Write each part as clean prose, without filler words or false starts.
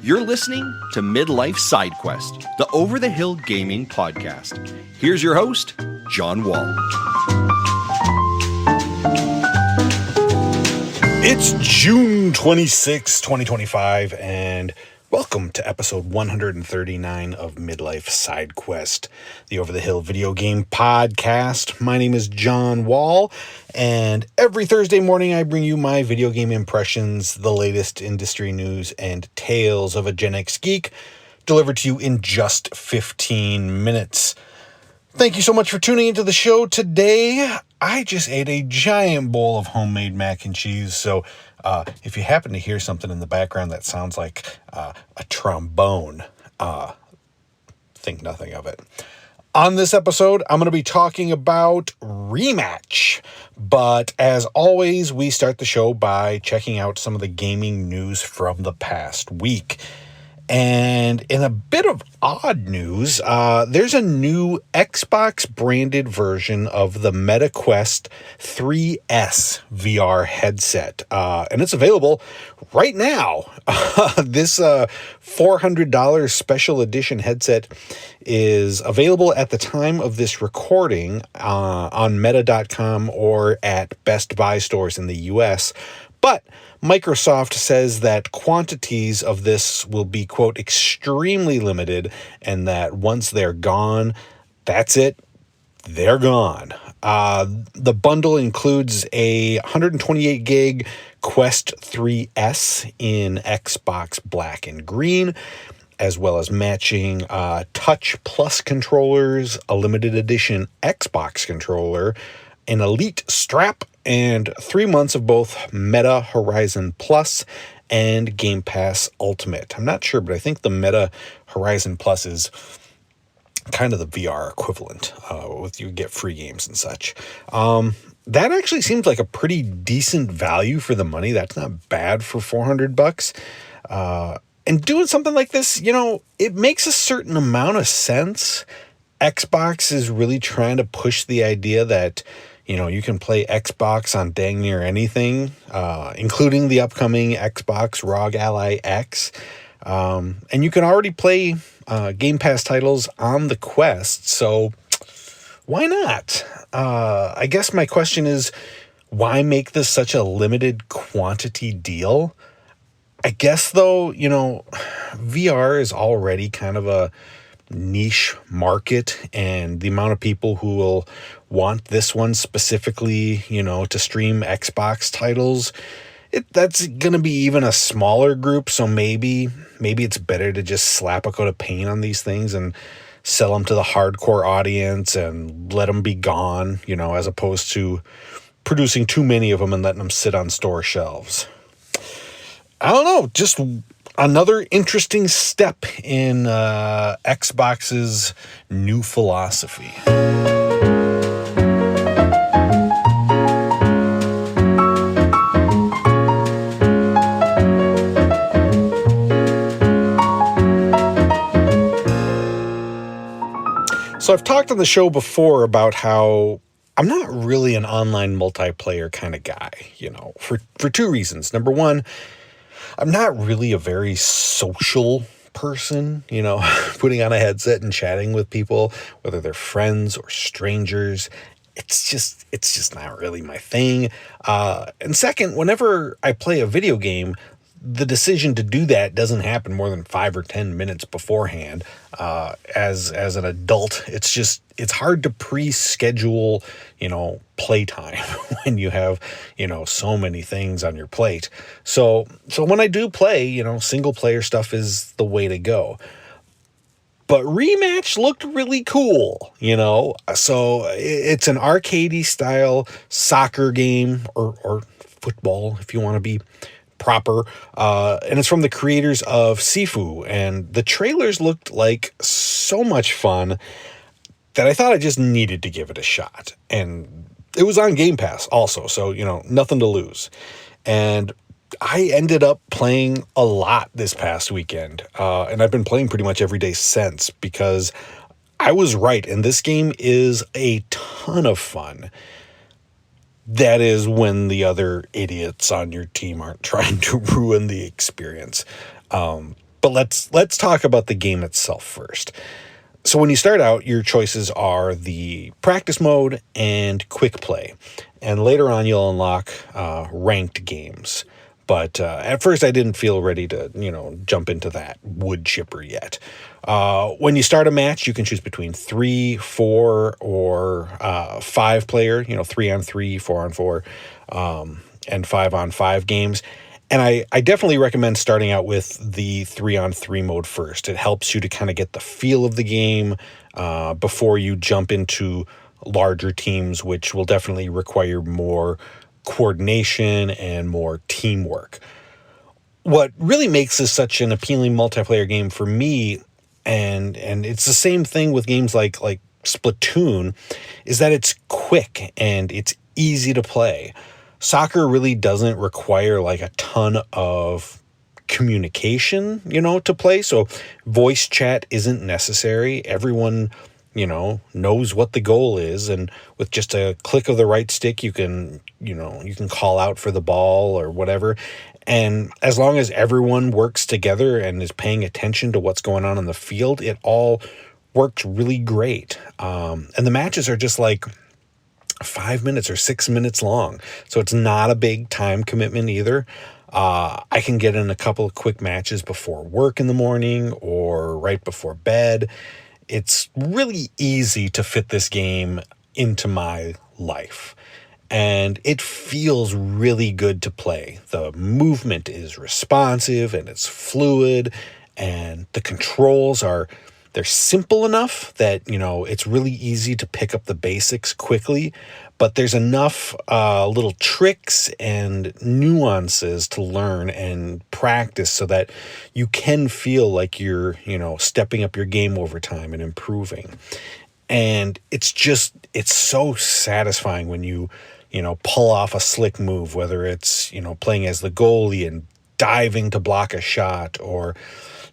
You're listening to Midlife Side Quest, the Over the Hill Gaming Podcast. Here's your host, John Wall. It's June 26, 2025, and welcome to episode 139 of Midlife Side Quest, the Over the Hill video game podcast. My name is John Wall, and every Thursday morning I bring you my video game impressions, the latest industry news, and tales of a Gen X geek, delivered to you in just 15 minutes. Thank you so much for tuning into the show today. I just ate a giant bowl of homemade mac and cheese, so if you happen to hear something in the background that sounds like a trombone, think nothing of it. On this episode, I'm going to be talking about Rematch, but as always, we start the show by checking out some of the gaming news from the past week. And in a bit of odd news, there's a new Xbox-branded version of the Meta Quest 3S VR headset, and it's available right now. This $400 special edition headset is available at the time of this recording on Meta.com or at Best Buy stores in the U.S., but Microsoft says that quantities of this will be, quote, extremely limited, and that once they're gone, that's it, they're gone. The bundle includes a 128 gig Quest 3S in Xbox Black and Green, as well as matching Touch Plus controllers, a limited edition Xbox controller, an Elite strap, and 3 months of both Meta Horizon Plus and Game Pass Ultimate. I'm not sure, but I think the Meta Horizon Plus is kind of the VR equivalent, with you get free games and such. That actually seems like a pretty decent value for the money. That's not bad for $400. And doing something like this, you know, it makes a certain amount of sense. Xbox is really trying to push the idea that, you know, you can play Xbox on dang near anything, including the upcoming Xbox ROG Ally X. And you can already play Game Pass titles on the Quest, so why not? I guess my question is, why make this such a limited quantity deal? I guess, though, you know, VR is already kind of a niche market, and the amount of people who will want this one specifically, you know, to stream Xbox titles, that's going to be even a smaller group. So maybe it's better to just slap a coat of paint on these things and sell them to the hardcore audience and let them be gone, you know, as opposed to producing too many of them and letting them sit on store shelves. I don't know, just another interesting step in Xbox's new philosophy. So I've talked on the show before about how I'm not really an online multiplayer kind of guy, you know, for two reasons. Number one, I'm not really a very social person, you know, putting on a headset and chatting with people, whether they're friends or strangers. It's just not really my thing. And second, whenever I play a video game, the decision to do that doesn't happen more than 5 or 10 minutes beforehand. As an adult, it's hard to pre-schedule, you know, playtime when you have, you know, so many things on your plate. So when I do play, you know, single player stuff is the way to go. But Rematch looked really cool, you know. So it's an arcadey style soccer game or football, if you want to be proper, and it's from the creators of Sifu, and the trailers looked like so much fun that I thought I just needed to give it a shot. And it was on Game Pass also, so, you know, nothing to lose. And I ended up playing a lot this past weekend, and I've been playing pretty much every day since, because I was right, and this game is a ton of fun. That is when the other idiots on your team aren't trying to ruin the experience. But let's talk about the game itself first. So when you start out, your choices are the practice mode and quick play. And later on, you'll unlock ranked games. But at first, I didn't feel ready to, jump into that wood chipper yet. When you start a match, you can choose between 3, 4, or 5 player, 3-on-3, 4-on-4, and 5-on-5 games. And I definitely recommend starting out with the 3-on-3 mode first. It helps you to kind of get the feel of the game before you jump into larger teams, which will definitely require more coordination and more teamwork. What really makes this such an appealing multiplayer game for me, and it's the same thing with games like Splatoon, is that it's quick and it's easy to play. Soccer really doesn't require like a ton of communication, to play. So voice chat isn't necessary. Everyone, knows what the goal is. And with just a click of the right stick, you can call out for the ball or whatever. And as long as everyone works together and is paying attention to what's going on in the field, it all works really great. And the matches are just like 5 minutes or 6 minutes long. So it's not a big time commitment either. I can get in a couple of quick matches before work in the morning or right before bed. It's really easy to fit this game into my life. And it feels really good to play. The movement is responsive and it's fluid, and the controls they're simple enough that, it's really easy to pick up the basics quickly, but there's enough little tricks and nuances to learn and practice so that you can feel like you're, stepping up your game over time and improving. And it's so satisfying when you pull off a slick move, whether it's, playing as the goalie and diving to block a shot, or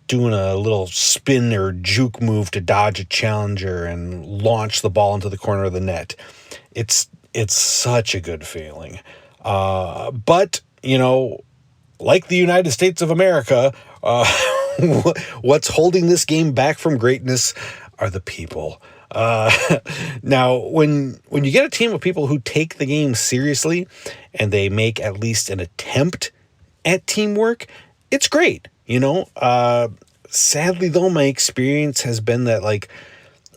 doing a little spin or juke move to dodge a challenger and launch the ball into the corner of the net. It's such a good feeling. But, like the United States of America, what's holding this game back from greatness are the people. Now, when you get a team of people who take the game seriously and they make at least an attempt at teamwork, it's great. Sadly though, my experience has been that like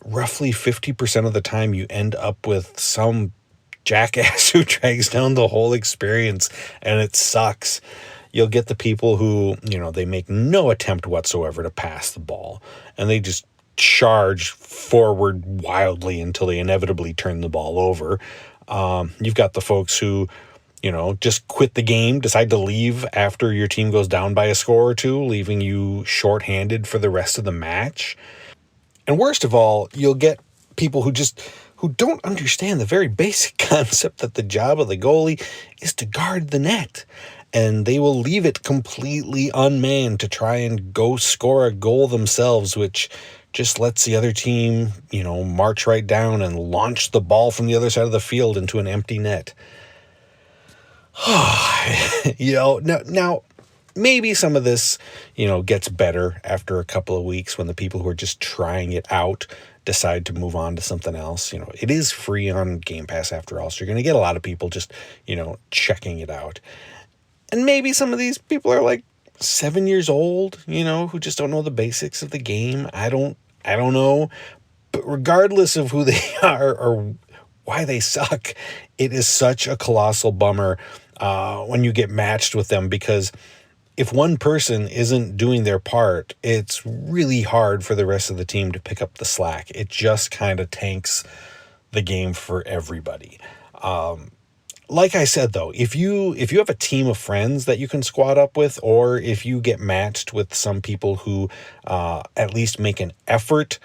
roughly 50% of the time you end up with some jackass who drags down the whole experience, and it sucks. You'll get the people who, they make no attempt whatsoever to pass the ball, and they just charge forward wildly until they inevitably turn the ball over. You've got the folks who, just quit the game, decide to leave after your team goes down by a score or two, leaving you shorthanded for the rest of the match. And worst of all, you'll get people who don't understand the very basic concept that the job of the goalie is to guard the net. And they will leave it completely unmanned to try and go score a goal themselves, which just lets the other team, march right down and launch the ball from the other side of the field into an empty net. Now, maybe some of this, gets better after a couple of weeks when the people who are just trying it out decide to move on to something else. It is free on Game Pass after all, so you're going to get a lot of people just, checking it out. And maybe some of these people are like 7 years old, who just don't know the basics of the game. I don't know. But regardless of who they are or why they suck, it is such a colossal bummer when you get matched with them, because if one person isn't doing their part, it's really hard for the rest of the team to pick up the slack. It just kind of tanks the game for everybody. Like I said, though, if you have a team of friends that you can squad up with, or if you get matched with some people who at least make an effort,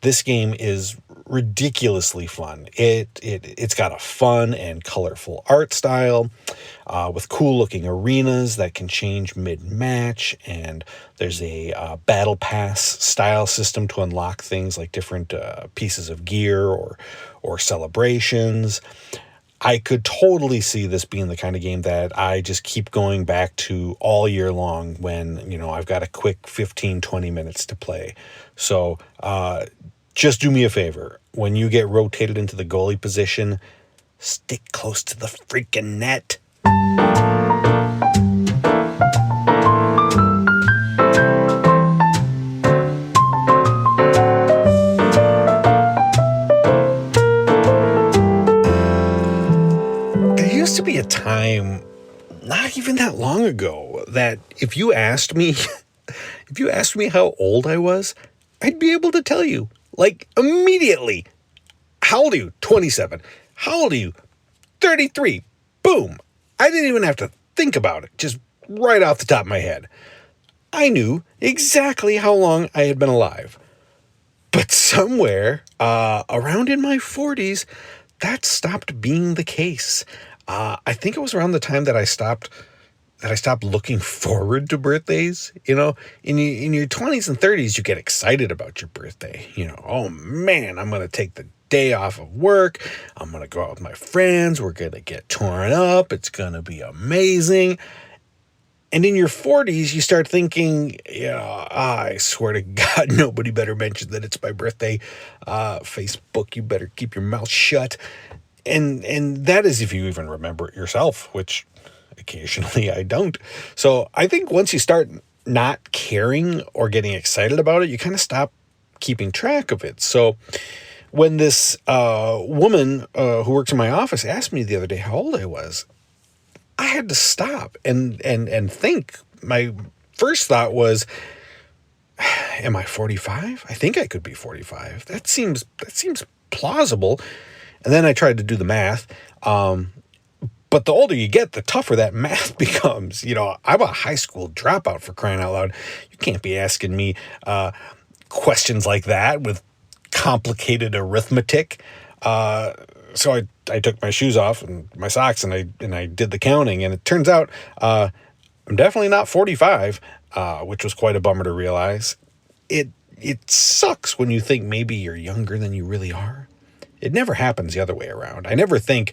this game is ridiculously fun. It's got a fun and colorful art style with cool looking arenas that can change mid-match, and there's a battle pass style system to unlock things like different pieces of gear or celebrations. I could totally see this being the kind of game that I just keep going back to all year long when, I've got a quick 15, 20 minutes to play. So just do me a favor. When you get rotated into the goalie position, stick close to the freaking net. There used to be a time, not even that long ago, that if you asked me how old I was, I'd be able to tell you, like, immediately. How old are you? 27. How old are you? 33. Boom. I didn't even have to think about it. Just right off the top of my head. I knew exactly how long I had been alive. But somewhere around in my 40s, that stopped being the case. I think it was around the time that I stopped looking forward to birthdays. In your 20s and 30s, you get excited about your birthday. Oh man, I'm going to take the day off of work. I'm going to go out with my friends. We're going to get torn up. It's going to be amazing. And in your 40s, you start thinking, I swear to God, nobody better mention that it's my birthday. Facebook, you better keep your mouth shut. And that is if you even remember it yourself, which occasionally I don't. So I think once you start not caring or getting excited about it, you kind of stop keeping track of it. So when this woman who works in my office asked me the other day how old I was, I had to stop and think. My first thought was, am I 45? I think I could be 45. That seems plausible. And then I tried to do the math. But the older you get, the tougher that math becomes. I'm a high school dropout, for crying out loud. You can't be asking me questions like that with complicated arithmetic. So I took my shoes off and my socks and I did the counting, and it turns out I'm definitely not 45, which was quite a bummer to realize. It sucks when you think maybe you're younger than you really are. It never happens the other way around. I never think,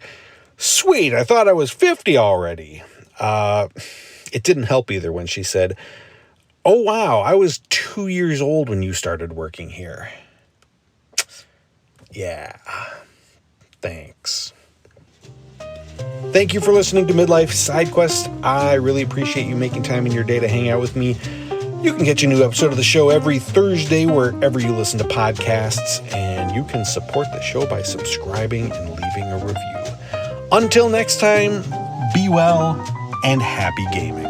sweet, I thought I was 50 already. It didn't help either when she said, oh wow, I was 2 years old when you started working here. Yeah. Thanks. Thank you for listening to Midlife Side Quest. I really appreciate you making time in your day to hang out with me. You can catch a new episode of the show every Thursday wherever you listen to podcasts, and you can support the show by subscribing and leaving a review. Until next time, be well and happy gaming.